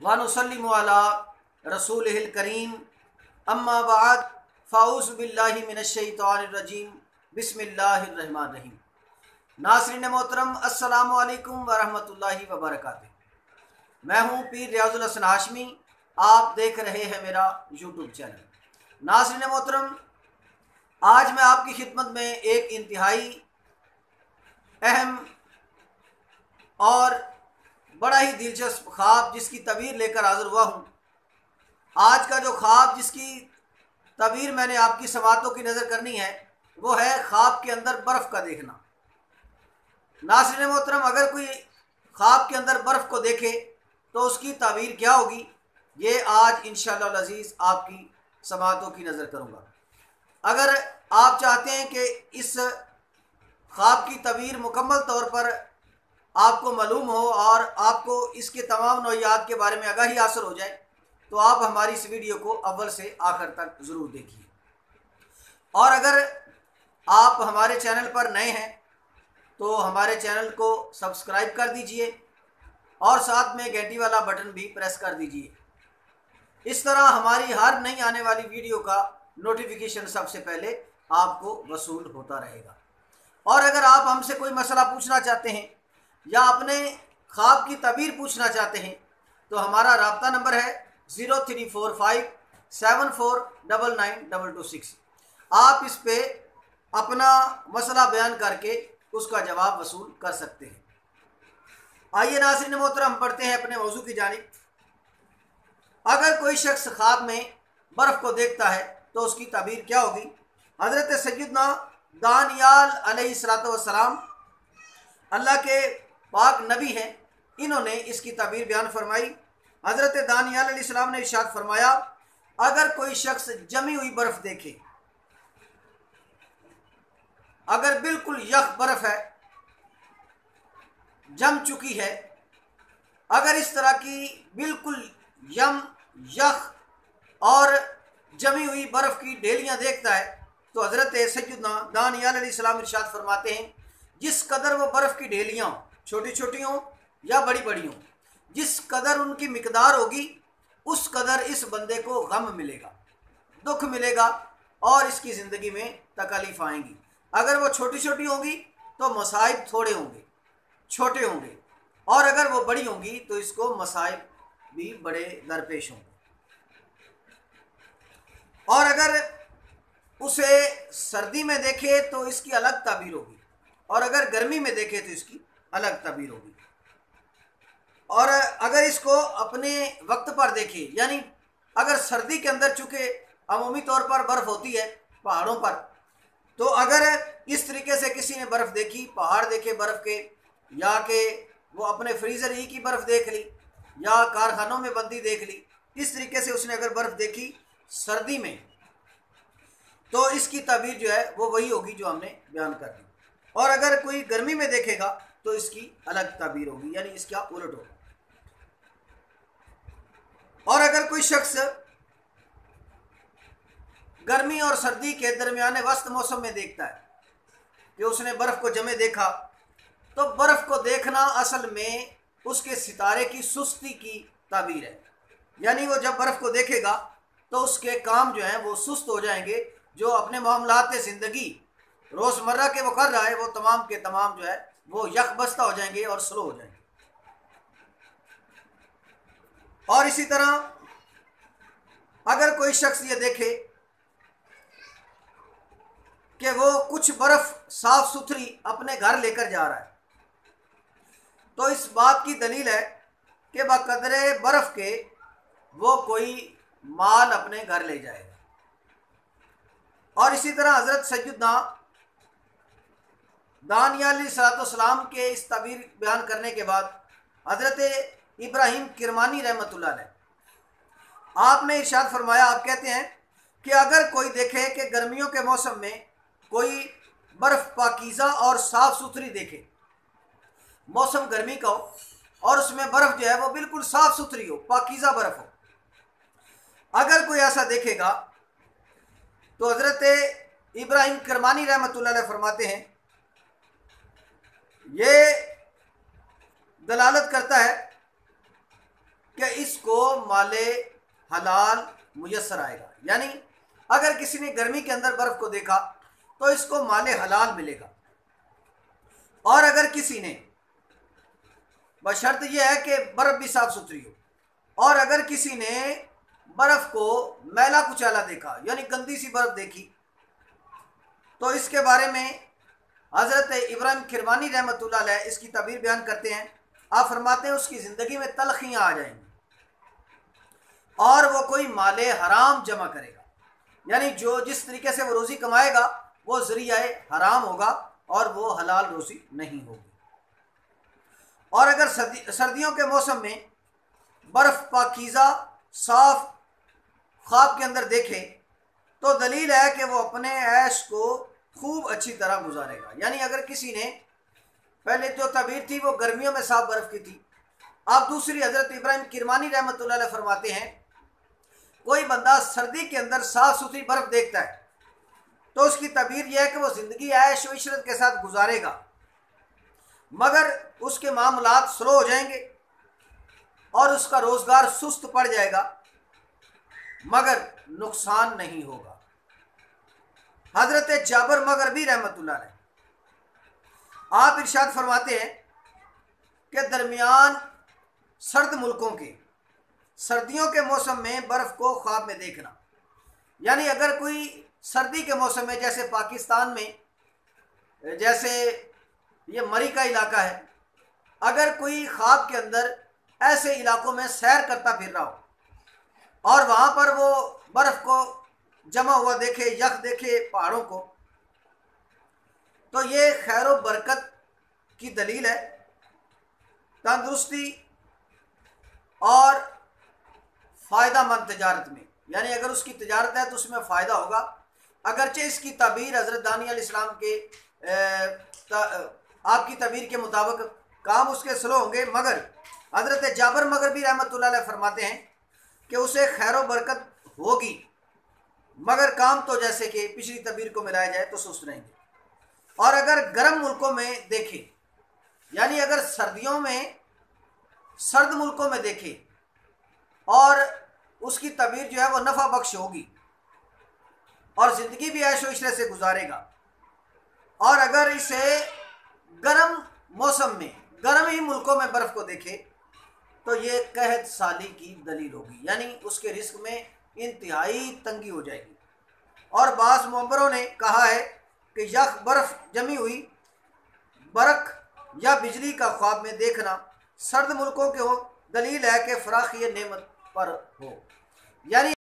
व नुसल्लिमु अला रसूलिहिल करीम अम्मा बाद फ़ाऊज़ु बिल्लाहि मिनश शैतानिर रजीम बिस्मिल्लाहिर रहमानिर रहीम। नाज़रीन मोहतरम, अस्सलामु अलैकुम व रहमतुल्लाहि व बरकातुहू। मैं हूँ पीर रियाजुल हसन हाशमी। आप देख रहे हैं मेरा यूट्यूब चैनल। नाज़रीन मोहतरम, आज मैं आपकी खिदमत में एक इंतहाई अहम और बड़ा ही दिलचस्प ख्वाब जिसकी तबीर लेकर हाज़िर हुआ हूँ। आज का जो ख्वाब जिसकी तबीर मैंने आपकी समातों की नज़र करनी है वो है ख्वाब के अंदर बर्फ़ का देखना। नाज़रीन मोहतरम, अगर कोई ख्वाब के अंदर बर्फ़ को देखे तो उसकी ताबीर क्या होगी, ये आज इंशाअल्लाह अज़ीज़ आपकी समातों की नज़र करूँगा। अगर आप चाहते हैं कि इस ख्वाब की तबीर मुकम्मल तौर पर आपको मालूम हो और आपको इसके तमाम नौइयात के बारे में आगाही हासिल हो जाए तो आप हमारी इस वीडियो को अव्वल से आखिर तक ज़रूर देखिए। और अगर आप हमारे चैनल पर नए हैं तो हमारे चैनल को सब्सक्राइब कर दीजिए और साथ में घंटी वाला बटन भी प्रेस कर दीजिए। इस तरह हमारी हर नई आने वाली वीडियो का नोटिफिकेशन सबसे पहले आपको वसूल होता रहेगा। और अगर आप हमसे कोई मसला पूछना चाहते हैं या अपने ख्वाब की तबीर पूछना चाहते हैं तो हमारा राब्ता नंबर है 034574992226। आप इस पे अपना मसला बयान करके उसका जवाब वसूल कर सकते हैं। आइए नाज़रीन मोहतरम, हम पढ़ते हैं अपने मौजू की जानिब। अगर कोई शख्स ख्वाब में बर्फ़ को देखता है तो उसकी तबीर क्या होगी। हज़रत सैयदना दानियाल अलैहिस्सलातु वस्सलाम अल्लाह के पाक नबी हैं, इन्होंने इसकी तबीर बयान फरमाई। हज़रत दानियाल अलैहिस्सलाम ने इरशाद फरमाया, अगर कोई शख्स जमी हुई बर्फ़ देखे, अगर बिल्कुल यख बर्फ़ है, जम चुकी है, अगर इस तरह की बिल्कुल यख और जमी हुई बर्फ़ की ढेलियाँ देखता है तो हज़रत सैयदना दानियाल अलैहिस्सलाम इरशाद फरमाते हैं, जिस कदर वो बर्फ़ की ढेलियाँ छोटी छोटी हों या बड़ी बड़ी हों, जिस कदर उनकी मिकदार होगी उस कदर इस बंदे को गम मिलेगा, दुख मिलेगा और इसकी ज़िंदगी में तकलीफ़ आएंगी। अगर वो छोटी छोटी होंगी तो मसाइब थोड़े होंगे, छोटे होंगे, और अगर वो बड़ी होंगी तो इसको मसाइब भी बड़े दरपेश होंगे। और अगर उसे सर्दी में देखे तो इसकी अलग ताबीर होगी और अगर गर्मी में देखे तो इसकी अलग ताबीर होगी। और अगर इसको अपने वक्त पर देखे, यानी अगर सर्दी के अंदर चूँकि अमूमी तौर पर बर्फ़ होती है पहाड़ों पर, तो अगर इस तरीके से किसी ने बर्फ़ देखी, पहाड़ देखे बर्फ़ के, या कि वो अपने फ्रीज़र ही की बर्फ़ देख ली या कारखानों में बंदी देख ली, इस तरीके से उसने अगर बर्फ़ देखी सर्दी में तो इसकी ताबीर जो है वो वही होगी जो हमने बयान कर दी। और अगर कोई गर्मी में देखेगा तो इसकी अलग ताबीर होगी, यानी इसका उलट होगा। और अगर कोई शख्स गर्मी और सर्दी के दरमियाने वस्त मौसम में देखता है कि उसने बर्फ़ को जमे देखा, तो बर्फ़ को देखना असल में उसके सितारे की सुस्ती की ताबीर है। यानी वो जब बर्फ़ को देखेगा तो उसके काम जो हैं वो सुस्त हो जाएंगे, जो अपने मामलात ज़िंदगी रोज़मर्रा के वो कर रहा है वो तमाम के तमाम जो है वो यकबस्ता हो जाएंगे और स्लो हो जाएंगे। और इसी तरह अगर कोई शख्स ये देखे कि वो कुछ बर्फ़ साफ़ सुथरी अपने घर लेकर जा रहा है तो इस बात की दलील है कि बकदरे बर्फ़ के वो कोई माल अपने घर ले जाएगा। और इसी तरह हज़रत सैयदना दानियाल अलैहिस्सलाम के इस तबीर बयान करने के बाद हज़रत इब्राहिम किरमानी रहमतुल्लाह अलैह आपने इरशाद फरमाया, आप कहते हैं कि अगर कोई देखे कि गर्मियों के मौसम में कोई बर्फ़ पाकीज़ा और साफ़ सुथरी देखे, मौसम गर्मी का हो और उसमें बर्फ़ जो है वो बिल्कुल साफ़ सुथरी हो, पाकीज़ा बर्फ़ हो, अगर कोई ऐसा देखेगा तो हज़रत इब्राहिम किरमानी रहमतुल्लाह अलैह फरमाते हैं, ये दलालत करता है कि इसको माले हलाल मुयस्सर आएगा। यानी अगर किसी ने गर्मी के अंदर बर्फ़ को देखा तो इसको माले हलाल मिलेगा। और अगर किसी ने, बशर्त यह है कि बर्फ़ भी साफ़ सुथरी हो, और अगर किसी ने बर्फ़ को मैला कुचैला देखा यानी गंदी सी बर्फ़ देखी, तो इसके बारे में हज़रत इब्राहिम किरमानी रहमतुल्लाह अलैह इसकी तबीर बयान करते हैं। आप फरमाते हैं उसकी ज़िंदगी में तलखियाँ आ जाएंगी और वो कोई माले हराम जमा करेगा। यानी जो जिस तरीके से वो रोज़ी कमाएगा वो ज़रिया हराम होगा और वो हलाल रोज़ी नहीं होगी। और अगर सर्दियों के मौसम में बर्फ़ पाकीज़ा साफ ख्वाब के अंदर देखे तो दलील है कि वो अपने ऐश को खूब अच्छी तरह गुजारेगा। यानी अगर किसी ने, पहले जो तबीर थी वो गर्मियों में साफ बर्फ़ की थी, अब दूसरी हज़रत इब्राहिम किरमानी रहमतुल्लाह अलैह फरमाते हैं कोई बंदा सर्दी के अंदर साफ सुथरी बर्फ़ देखता है तो उसकी तबीर यह है कि वो ज़िंदगी ऐश व इशरत के साथ गुजारेगा, मगर उसके मामलात स्लो हो जाएंगे और उसका रोज़गार सुस्त पड़ जाएगा, मगर नुकसान नहीं होगा। हज़रत जाबर मगरबी रहमतुल्लाह अलैह आप इरशाद फरमाते हैं कि दरमियान सर्द मुल्कों के सर्दियों के मौसम में बर्फ़ को ख्वाब में देखना, यानी अगर कोई सर्दी के मौसम में, जैसे पाकिस्तान में, जैसे ये मरी का इलाका है, अगर कोई ख्वाब के अंदर ऐसे इलाकों में सैर करता फिर रहा हो और वहाँ पर वो बर्फ़ को जमा हुआ देखे, यख देखे पहाड़ों को, तो ये खैर व बरकत की दलील है, तंदुरुस्ती और फ़ायदामंद तजारत में। यानी अगर उसकी तजारत है तो उसमें फ़ायदा होगा। अगरचे इसकी तबीर हज़रत दानी अलैहिस्सलाम के आपकी तबीर के मुताबिक काम उसके स्लो होंगे, मगर हज़रत जाबर मगरबी रहमतुल्लाह अलैह फरमाते हैं कि उसे खैर व बरकत होगी, मगर काम तो जैसे कि पिछली तबीर को मिलाया जाए तो सुस्त रहेंगे। और अगर गर्म मुल्कों में देखे, यानी अगर सर्दियों में सर्द मुल्कों में देखे और उसकी तबीर जो है वो नफ़ा बख्श होगी और ज़िंदगी भी ऐश व इशरत से गुजारेगा। और अगर इसे गर्म मौसम में गर्म ही मुल्कों में बर्फ़ को देखे तो ये कहत साली की दलील होगी, यानी उसके रिस्क में इंतहाई तंगी हो जाएगी। और बाज़ मुअम्मरों ने कहा है कि यख बर्फ़ जमी हुई बरक या बिजली का ख्वाब में देखना सर्द मुल्कों के हो दलील है कि फ़राखी नेमत पर हो। यानी